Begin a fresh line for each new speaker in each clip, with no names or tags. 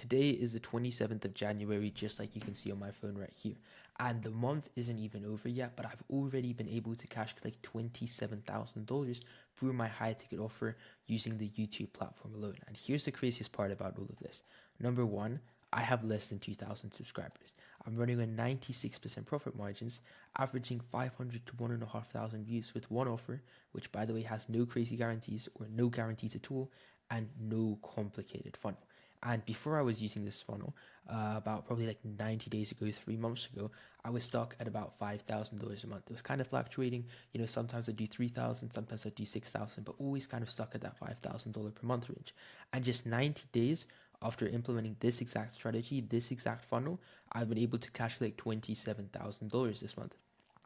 today is the 27th of January, just like you can see on my phone right here. And the month isn't even over yet, but I've already been able to cash collect $27,000 through my high ticket offer using the YouTube platform alone. And here's the craziest part about all of this. Number one, I have less than 2,000 subscribers. I'm running on 96% profit margins, averaging 500 to 1,500 views with one offer, which by the way has no crazy guarantees or no guarantees at all, and no complicated funnel. And before I was using this funnel, about probably like 90 days ago, 3 months ago, I was stuck at about $5,000 a month. It was kind of fluctuating. Sometimes I do 3,000, sometimes I do 6,000, but always kind of stuck at that $5,000 per month range. And just 90 days after implementing this exact strategy, this exact funnel, I've been able to cash collect $27,000 this month.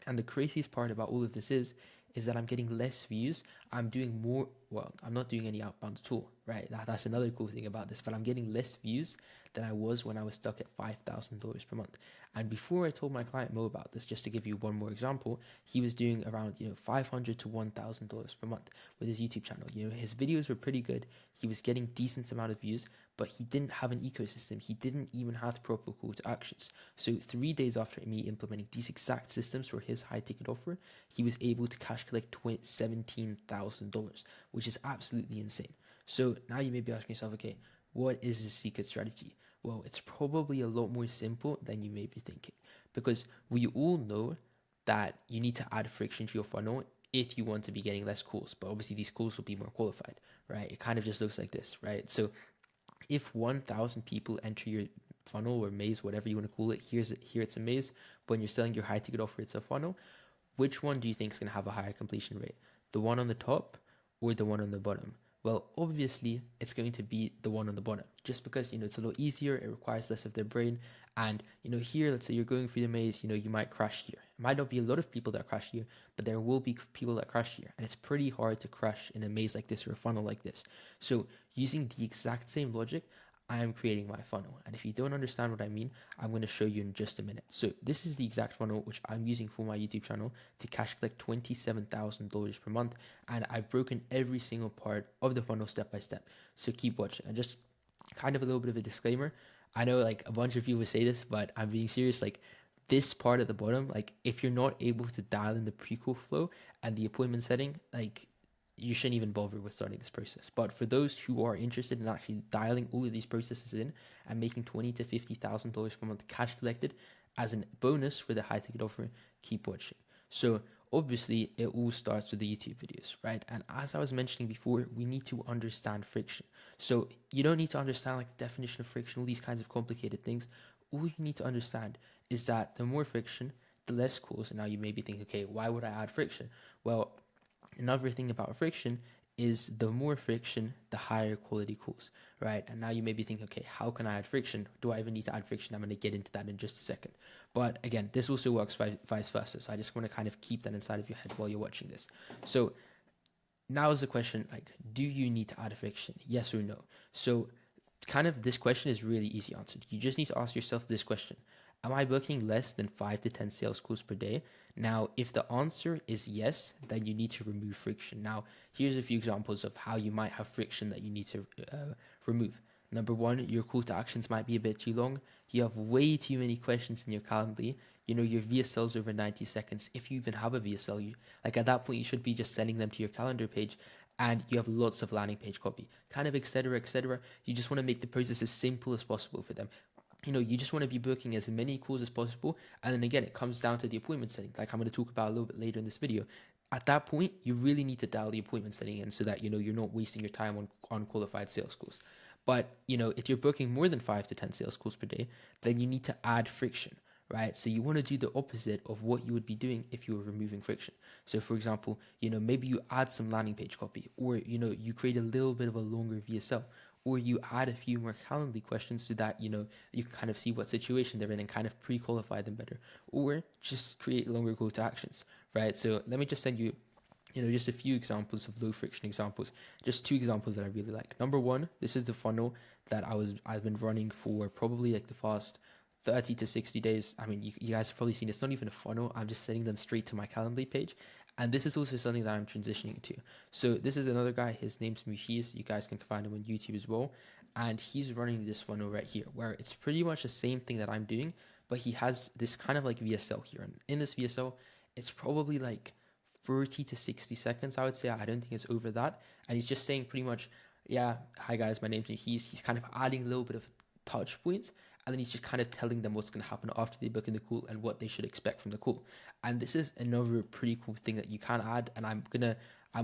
And the craziest part about all of this is that I'm getting less views. I'm doing more, well, I'm not doing any outbound at all, right? That's another cool thing about this, but I'm getting less views than I was when I was stuck at $5,000 per month. And before I told my client Mo about this, just to give you one more example, he was doing around, $500 to $1,000 per month with his YouTube channel. His videos were pretty good. He was getting decent amount of views, but he didn't have an ecosystem. He didn't even have the proper call to actions. So 3 days after me implementing these exact systems for his high ticket offer, he was able to cash collect $17,000, which is absolutely insane. So now you may be asking yourself, okay, what is the secret strategy? Well, it's probably a lot more simple than you may be thinking, because we all know that you need to add friction to your funnel if you want to be getting less calls, but obviously these calls will be more qualified, right? It kind of just looks like this, right? So if 1,000 people enter your funnel or maze, whatever you want to call it, here it's a maze. When you're selling your high ticket offer, it's a funnel. Which one do you think is going to have a higher completion rate? The one on the top or the one on the bottom? Well, obviously, it's going to be the one on the bottom, just because, it's a lot easier, it requires less of their brain. And, here, let's say you're going through the maze, you might crash here. It might not be a lot of people that crash here, but there will be people that crash here. And it's pretty hard to crash in a maze like this or a funnel like this. So using the exact same logic, I am creating my funnel. And if you don't understand what I mean, I'm going to show you in just a minute. So this is the exact funnel which I'm using for my YouTube channel to cash collect $27,000 per month. And I've broken every single part of the funnel step by step. So keep watching. And just kind of a little bit of a disclaimer. I know like a bunch of you would say this, but I'm being serious. Like this part at the bottom, like if you're not able to dial in the prequel flow and the appointment setting, like you shouldn't even bother with starting this process. But for those who are interested in actually dialing all of these processes in and making $20,000 to $50,000 per month cash collected as a bonus for the high ticket offer, keep watching. So obviously it all starts with the YouTube videos, right? And as I was mentioning before, we need to understand friction. So you don't need to understand like the definition of friction, all these kinds of complicated things. All you need to understand is that the more friction, the less calls. And now you may be thinking, okay, why would I add friction? Well, another thing about friction is the more friction, the higher quality calls, right? And now you may be thinking, okay, how can I add friction? Do I even need to add friction? I'm going to get into that in just a second. But again, this also works vice versa. So I just want to kind of keep that inside of your head while you're watching this. So now is the question, like, do you need to add friction? Yes or no? So kind of this question is really easy answered. You just need to ask yourself this question. Am I booking less than 5 to 10 sales calls per day? Now, if the answer is yes, then you need to remove friction. Now, here's a few examples of how you might have friction that you need to remove. Number one, your call to actions might be a bit too long. You have way too many questions in your Calendly. Your VSL is over 90 seconds. If you even have a VSL, like at that point, you should be just sending them to your calendar page, and you have lots of landing page copy, kind of etc. etc. You just want to make the process as simple as possible for them. You just want to be booking as many calls as possible. And then again, it comes down to the appointment setting, like I'm going to talk about a little bit later in this video. At that point, you really need to dial the appointment setting in so that, you're not wasting your time on unqualified sales calls. But, if you're booking more than 5 to 10 sales calls per day, then you need to add friction, right? So you want to do the opposite of what you would be doing if you were removing friction. So for example, maybe you add some landing page copy, or, you create a little bit of a longer VSL, or you add a few more Calendly questions so that, you can kind of see what situation they're in and kind of pre-qualify them better, or just create longer call to actions, right? So let me just send you, just a few examples of low friction examples, just two examples that I really like. Number one, this is the funnel that I've been running for probably like the past 30 to 60 days. I mean, you guys have probably seen it's not even a funnel. I'm just sending them straight to my Calendly page. And this is also something that I'm transitioning to. So this is another guy. His name's Muhiz. You guys can find him on YouTube as well. and he's running this funnel right here where it's pretty much the same thing that I'm doing, but he has this kind of like VSL here. And in this VSL, it's probably like 30 to 60 seconds, I would say. I don't think it's over that. And he's just saying pretty much, yeah, hi guys, my name's Nick. He's kind of adding a little bit of touch points, and then he's just kind of telling them what's going to happen after they book in the call and what they should expect from the call. And this is another pretty cool thing that you can add, and I'm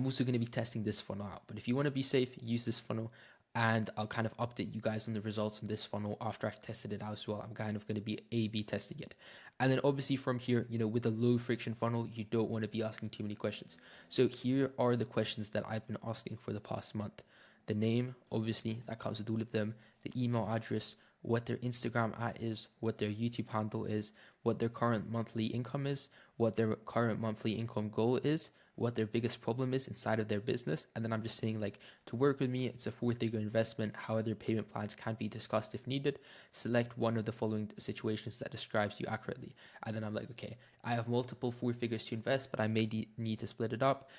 also gonna be testing this funnel out. But if you want to be safe, use this funnel, and I'll kind of update you guys on the results from this funnel after I've tested it out as well. I'm kind of going to be A/B testing it. And then obviously from here, with a low friction funnel, you don't want to be asking too many questions. So here are the questions that I've been asking for the past month. The name, obviously, that comes with all of them. The email address, what their Instagram at is, what their YouTube handle is, what their current monthly income is, what their current monthly income goal is, what their biggest problem is inside of their business. And then I'm just saying, like, to work with me, it's a 4-figure investment. How other payment plans can be discussed if needed. Select one of the following situations that describes you accurately. And then I'm like, okay, I have multiple 4 figures to invest, but I may need to split it up.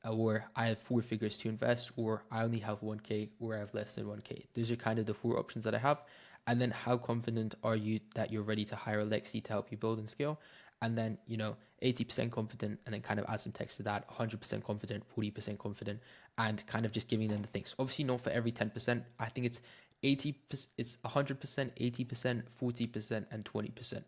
Or I have 4 figures to invest, or I only have 1K, or I have less than 1K. Those are kind of the 4 options that I have. And then how confident are you that you're ready to hire Alexi to help you build and scale? And then, 80% confident, and then kind of add some text to that, 100% confident, 40% confident, and kind of just giving them the things. Obviously not for every 10%. I think it's 80%, it's 100%, 80%, 40%, and 20%.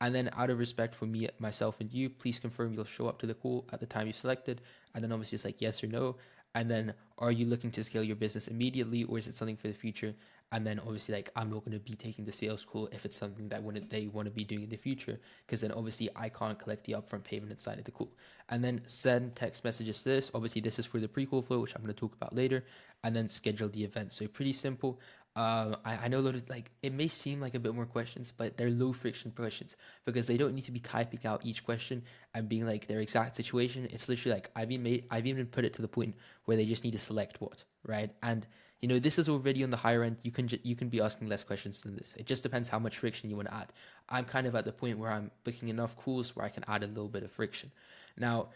And then out of respect for me, myself, and you, please confirm you'll show up to the call at the time you selected. And then obviously it's like yes or no. And then are you looking to scale your business immediately, or is it something for the future? And then obviously, like, I'm not going to be taking the sales call if it's something that they want to be doing in the future, because then obviously I can't collect the upfront payment inside of the call. And then send text messages to this. Obviously, this is for the pre-call flow, which I'm going to talk about later. And then schedule the event. So pretty simple. I know a lot of, like, it may seem like a bit more questions, but they're low friction questions because they don't need to be typing out each question and being like their exact situation. It's literally like I've even put it to the point where they just need to select what, right? And this is already on the higher end. You can be asking less questions than this. It just depends how much friction you want to add. I'm kind of at the point where I'm booking enough calls where I can add a little bit of friction. Now,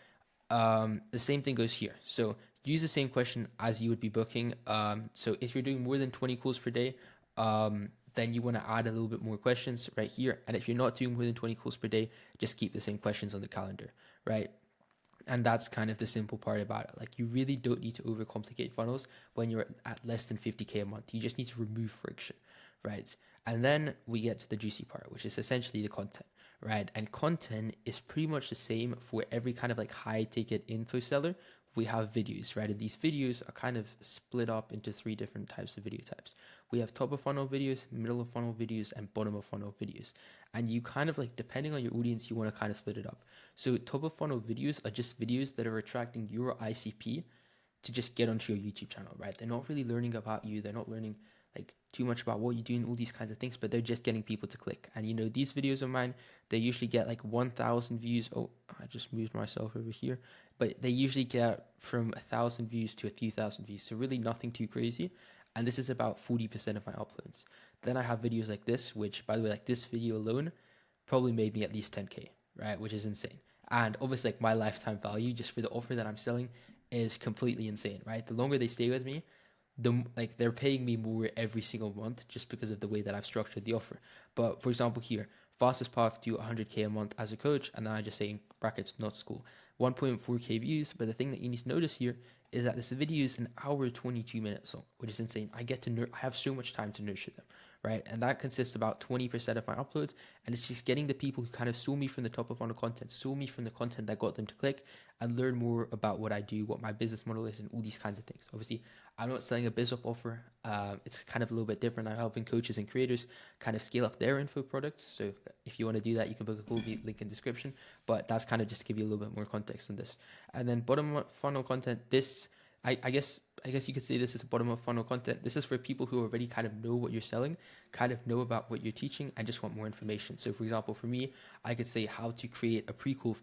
the same thing goes here. So use the same question as you would be booking. So if you're doing more than 20 calls per day, then you want to add a little bit more questions right here. And if you're not doing more than 20 calls per day, just keep the same questions on the calendar, right? And that's kind of the simple part about it. Like, you really don't need to overcomplicate funnels when you're at less than 50K a month. You just need to remove friction, right? And then we get to the juicy part, which is essentially the content, right? And content is pretty much the same for every kind of like high ticket info seller. We have videos, right? And these videos are kind of split up into 3 different types of video types. We have top of funnel videos, middle of funnel videos, and bottom of funnel videos. And you kind of like, depending on your audience, you want to kind of split it up. So top of funnel videos are just videos that are attracting your ICP to just get onto your YouTube channel, right? They're not really learning about you. They're not learning like too much about what you do and all these kinds of things, but they're just getting people to click. And these videos of mine, they usually get like 1,000 views. Oh, I just moved myself over here, but they usually get from 1,000 views to a few thousand views. So really nothing too crazy. And this is about 40% of my uploads. Then I have videos like this, which, by the way, like this video alone probably made me at least 10K, right? Which is insane. And obviously, like, my lifetime value just for the offer that I'm selling is completely insane, right? The longer they stay with me, they're paying me more every single month just because of the way that I've structured the offer. But for example, here, fastest path to 100K a month as a coach, and then I just say in brackets, not school, 1.4K views. But the thing that you need to notice here is that this video is an hour 22 minutes long, which is insane. I have so much time to nurture them, right? And that consists about 20% of my uploads, and it's just getting the people who kind of saw me from the top of funnel content, saw me from the content that got them to click and learn more about what I do, what my business model is, and all these kinds of things. Obviously, I'm not selling a biz offer. It's kind of a little bit different. I'm helping coaches and creators kind of scale up their info products. So if you want to do that, you can book a call, link in description. But that's kind of just to give you a little bit more context on this. And then bottom funnel content, I guess you could say this is bottom of funnel content. This is for people who already kind of know what you're selling, kind of know about what you're teaching, and just want more information. So for example, for me, I could say how to create a prequel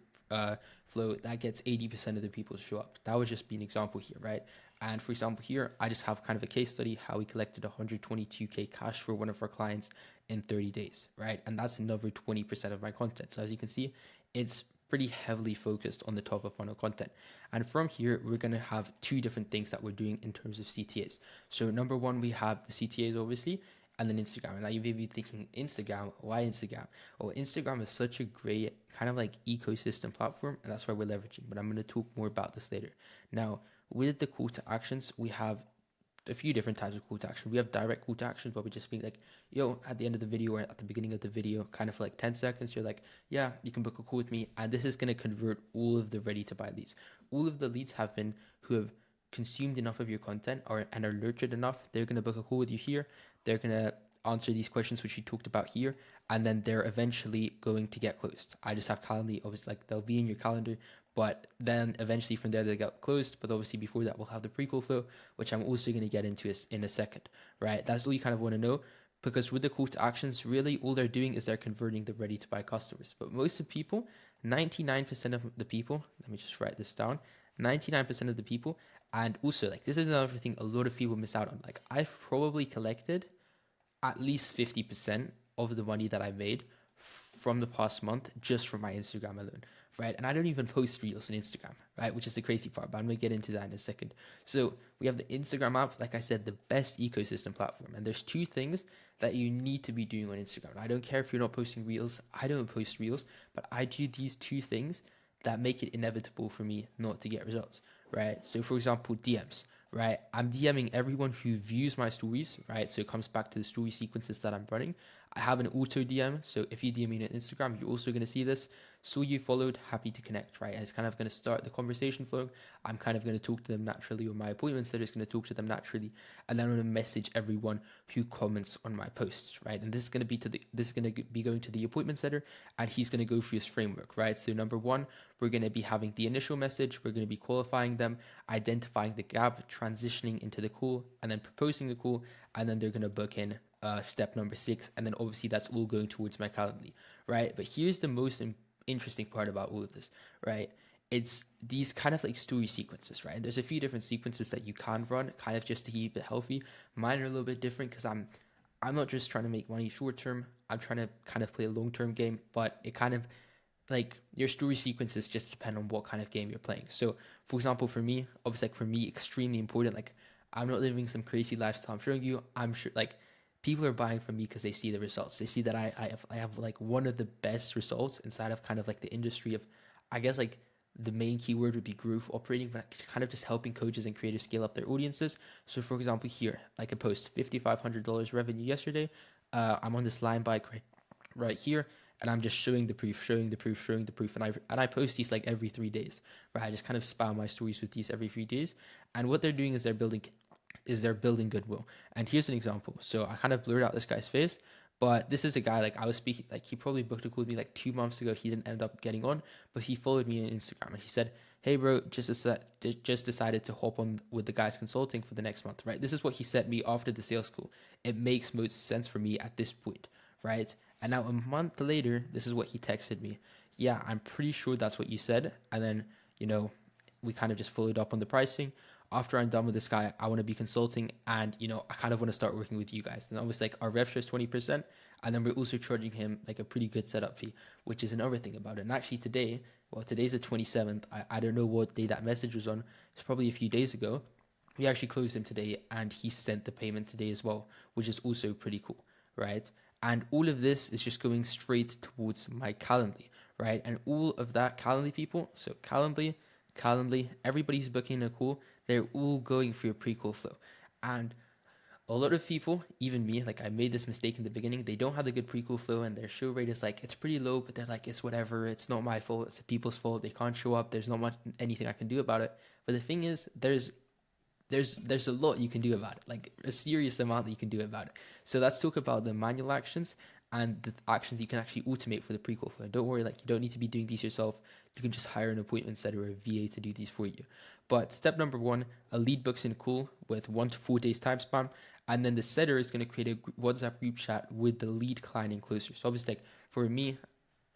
flow that gets 80% of the people to show up. That would just be an example here, right? And for example, here, I just have kind of a case study, how we collected 122K cash for one of our clients in 30 days, right? And that's another 20% of my content. So as you can see, it's pretty heavily focused on the top of funnel content. And from here, we're going to have two different things that we're doing in terms of CTAs. So number one, we have the CTAs, obviously, and then Instagram. And now you may be thinking, Instagram, why Instagram? Well, Instagram is such a great kind of like ecosystem platform, and that's why we're leveraging. But I'm going to talk more about this later. Now, with the call to actions, we have a few different types of call to action. We have direct call to action, but we just being like, yo, at the end of the video or at the beginning of the video, kind of for like 10 seconds, you're like, yeah, you can book a call with me. And this is going to convert all of the ready to buy leads. All of the leads have been who have consumed enough of your content and are nurtured enough. They're going to book a call with you here. They're going to answer these questions, which we talked about here. And then they're eventually going to get closed. I just have Calendly, obviously, like they'll be in your calendar, but then eventually from there they get closed. But obviously before that, we'll have the prequel flow, which I'm also going to get into in a second, right? That's all you kind of want to know, because with the call to actions, really all they're doing is they're converting the ready to buy customers. But most of the people, 99% of the people, let me just write this down, 99% of the people, and also like this is another thing a lot of people miss out on. Like I've probably collected at least 50% of the money that I made from the past month just from my Instagram alone, right? And I don't even post reels on Instagram, right? Which is the crazy part, but I'm gonna get into that in a second. So we have the Instagram app, like I said, the best ecosystem platform. And there's two things that you need to be doing on Instagram. I don't care if you're not posting reels, I don't post reels, but I do these two things that make it inevitable for me not to get results, right? So for example, DMs, right? I'm DMing everyone who views my stories, right? So it comes back to the story sequences that I'm running. I have an auto DM. So if you DM me on Instagram, you're also going to see this. So you followed, happy to connect, right? And it's kind of going to start the conversation flow. I'm kind of going to talk to them naturally, or my appointments, they're just going to talk to them naturally. And then I'm going to message everyone who comments on my posts, right? And this is going to be going to the appointment setter, and he's going to go through his framework, right? So number one, we're going to be having the initial message. We're going to be qualifying them, identifying the gap, transitioning into the call, and then proposing the call. And then they're going to book in step number 6. And then obviously that's all going towards my Calendly, right? But here's the most interesting part about all of this, right? It's these kind of like story sequences, right? And there's a few different sequences that you can run kind of just to keep it healthy. Mine are a little bit different because I'm not just trying to make money short term. I'm trying to kind of play a long term game, but it kind of like your story sequences just depend on what kind of game you're playing. So for example, for me, obviously like for me, extremely important, like I'm not living some crazy lifestyle I'm showing you. I'm sure like people are buying from me because they see the results. They see that I have like one of the best results inside of kind of like the industry of, I guess like the main keyword would be growth operating, but kind of just helping coaches and creators scale up their audiences. So for example, here, like a post, $5,500 revenue yesterday. I'm on this line bike right here, and I'm just showing the proof, showing the proof, showing the proof, and I post these like every 3 days, right? I just kind of spam my stories with these every 3 days, and what they're doing is they're building goodwill. And here's an example. So I kind of blurred out this guy's face, but this is a guy like I was speaking, like he probably booked a call with me like 2 months ago. He didn't end up getting on, but he followed me on Instagram and he said, "Hey bro, just decided to hop on with the guys consulting for the next month." Right? This is what he sent me after the sales call. It makes most sense for me at this point, right? And now a month later, this is what he texted me. Yeah, I'm pretty sure that's what you said. And then, we kind of just followed up on the pricing. After I'm done with this guy, I want to be consulting, and I kind of want to start working with you guys. And obviously, like our rev share is 20%, and then we're also charging him like a pretty good setup fee, which is another thing about it. And actually today, well, today's the 27th. I don't know what day that message was on. It's probably a few days ago. We actually closed him today, and he sent the payment today as well, which is also pretty cool, right? And all of this is just going straight towards my Calendly, right? And all of that Calendly people, so Calendly, everybody's booking a call, they're all going for your pre-call flow. And a lot of people, even me, like I made this mistake in the beginning, they don't have a good pre-call flow and their show rate is like, it's pretty low, but they're like, it's whatever, it's not my fault, it's the people's fault, they can't show up, there's not much anything I can do about it. But the thing is, there's a lot you can do about it, like a serious amount that you can do about it. So let's talk about the manual actions and the actions you can actually automate for the pre-call flow. Don't worry, like you don't need to be doing these yourself. You can just hire an appointment setter or a VA to do these for you. But step number one, a lead books in call with 1 to 4 days time span, and then the setter is going to create a WhatsApp group chat with the lead client in closer. So obviously, like for me,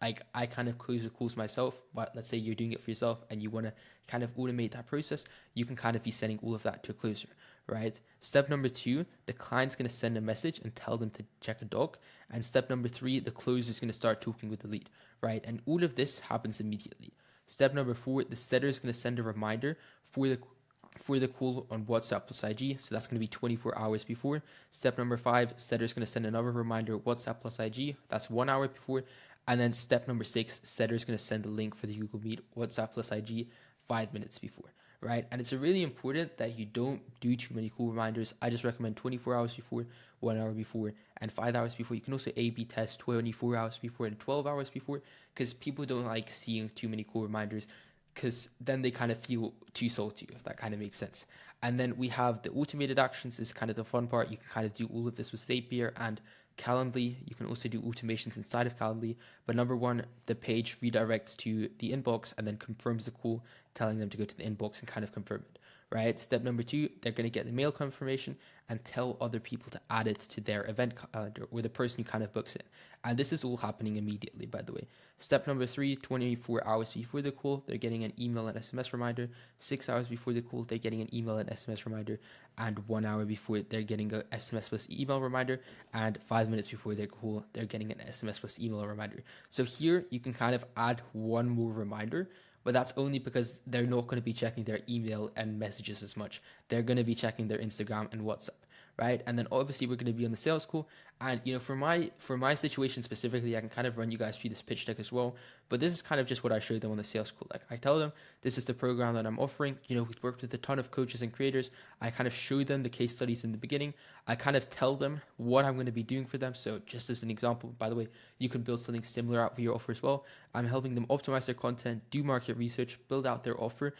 like I kind of close the calls myself, but let's say you're doing it for yourself and you want to kind of automate that process, you can kind of be sending all of that to a closer, right? Step number 2, the client's going to send a message and tell them to check a doc. And step number 3, the closer is going to start talking with the lead, right? And all of this happens immediately. Step number 4, the setter is going to send a reminder for the call on WhatsApp plus IG. So that's going to be 24 hours before. Step number 5, setter is going to send another reminder, WhatsApp plus IG. That's 1 hour before. And then step number 6, setter is going to send the link for the Google Meet, WhatsApp plus IG, 5 minutes before, right? And it's really important that you don't do too many call reminders. I just recommend 24 hours before, 1 hour before, and 5 hours before. You can also A/B test 24 hours before and 12 hours before, because people don't like seeing too many call reminders, because then they kind of feel too salty, if that kind of makes sense. And then we have the automated actions is kind of the fun part. You can kind of do all of this with Zapier and Calendly. You can also do automations inside of Calendly. But number 1, the page redirects to the inbox and then confirms the call, telling them to go to the inbox and kind of confirm it, right? Step number 2, they're going to get the mail confirmation and tell other people to add it to their event calendar or the person who kind of books it. And this is all happening immediately, by the way. Step number 3, 24 hours before the call, they're getting an email and SMS reminder. 6 hours before the call, they're getting an email and SMS reminder. And 1 hour before, they're getting a SMS plus email reminder. And 5 minutes before their call, they're getting an SMS plus email reminder. So here you can kind of add one more reminder, but that's only because they're not going to be checking their email and messages as much. They're going to be checking their Instagram and WhatsApp, right? And then obviously we're going to be on the sales call. And for my situation specifically, I can kind of run you guys through this pitch deck as well. But this is kind of just what I showed them on the sales call. Like I tell them this is the program that I'm offering. We've worked with a ton of coaches and creators. I kind of show them the case studies in the beginning. I kind of tell them what I'm going to be doing for them. So just as an example, by the way, you can build something similar out for your offer as well. I'm helping them optimize their content, do market research, build out their offer,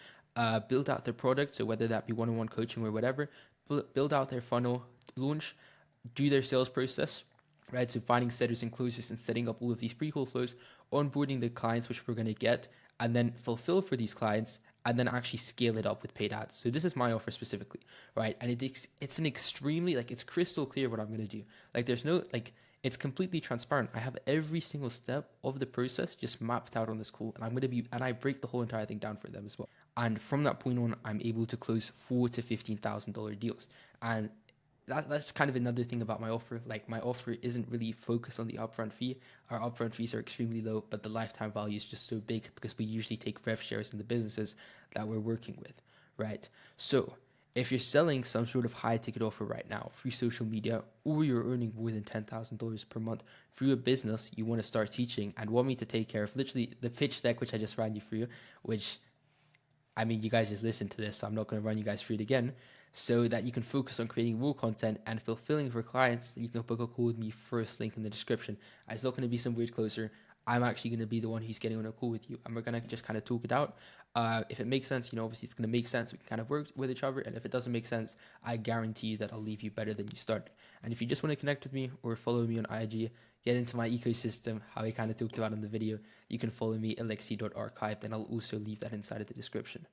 build out their product. So whether that be one-on-one coaching or whatever, build out their funnel, launch, do their sales process, right? So finding setters and closers and setting up all of these pre-call flows, onboarding the clients which we're going to get, and then fulfill for these clients, and then actually scale it up with paid ads. So this is my offer specifically, right? And it's an extremely, it's crystal clear what I'm going to do. There's no, it's completely transparent. I have every single step of the process just mapped out on this call, and I break the whole entire thing down for them as well. And from that point on, I'm able to close $4,000 to $15,000 deals. And that's kind of another thing about my offer. My offer isn't really focused on the upfront fee. Our upfront fees are extremely low, but the lifetime value is just so big because we usually take rev shares in the businesses that we're working with, right? So if you're selling some sort of high ticket offer right now through social media, or you're earning more than $10,000 per month through a business you want to start teaching and want me to take care of, literally the pitch deck, which I just ran you through, which, you guys just listened to this, so I'm not going to run you guys through it again, so that you can focus on creating more content and fulfilling for clients. That you can book a call with me, first link in the description. It's not going to be some weird closer. I'm actually going to be the one who's getting on a call with you, and we're going to just kind of talk it out. If it makes sense, obviously it's going to make sense. We can kind of work with each other, and if it doesn't make sense, I guarantee you that I'll leave you better than you started. And if you just want to connect with me or follow me on IG, get into my ecosystem, how I kind of talked about in the video, you can follow me, alexi.archive, and I'll also leave that inside of the description.